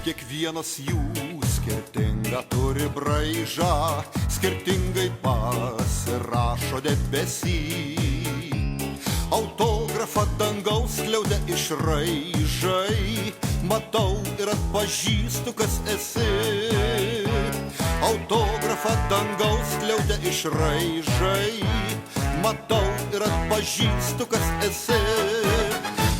Kiekvienas jų skirtingą turi braižą, skirtingai pasirašo debesy. Autografą dangaus skliaudė išraižai, matau ir atpažįstu, kas esi. Autografą dangaus skliaudė išraižai, matau ir atpažįstu, kas esi.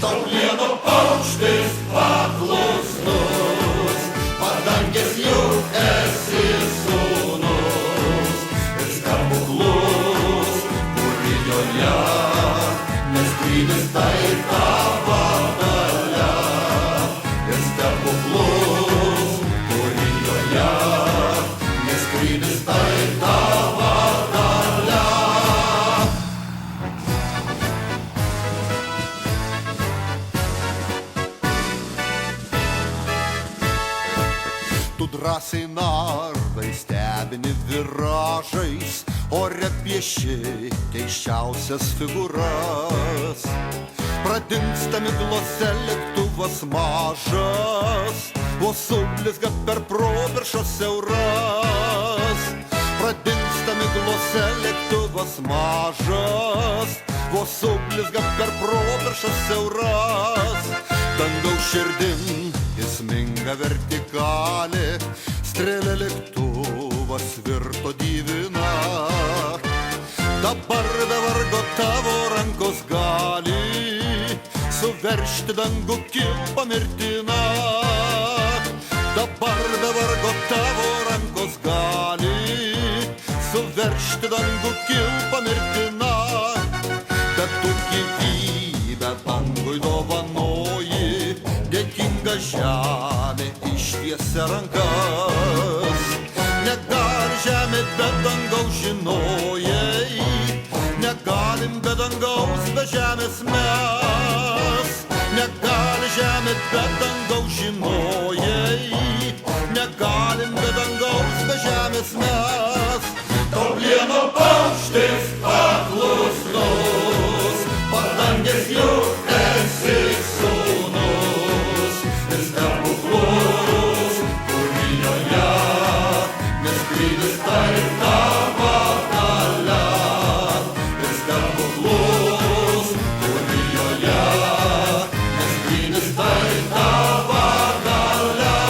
Tau plieno paukštis paklusnus, padangės juk esi sūnus. Ir stebuklus, kūrijoje, nes skrydis tai tavo valia. Ir stebuklus, kūrijoje, nes skrydis tai tavo valia. Tu drąsiai nardai stebini viražais, ore pieši keisčiausias figūras. Pradingsta miglose lėktuvas mažas, vos sublizga per properšas siauras. Pradingsta miglose lėktuvas mažas, vos sublizga per properšas siauras. Dangaus širdin įsminga vertikalė, strėlė lėktuvas virto divina. Dabar be vargo tavo rankos gali suveržti dangų kilpą mirtiną. Dabar be vargo tavo rankos gali suveržti dangų kilpą mirtiną. Bet tu gyvybę dangui dovanoji, dėkinga žemė ištiesia rankas. Negali žemė be dangaus, žinojai, negalim be dangaus, be žemės mes. Negali žemė be dangaus, žinojai, negalim be dangaus, be žemės mes. Tau plieno paukštis paklusnus, padangės juk esi sūnus. Ir stebuklus, kūrijoje, nes skrydis tai tavo valia. Ir stebuklus, kūrijoje, nes skrydis tai tavo valia.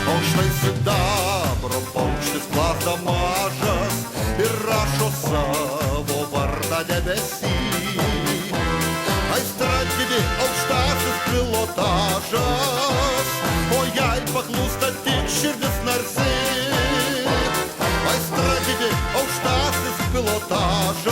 O štai sidabro paukštis plazda mažas ir rašo savo vardą debesy. Aistra didi aukštasis pilotažas, o jai paklūsta tik širdis narsi. Aistra didi aukštasis pilotažas,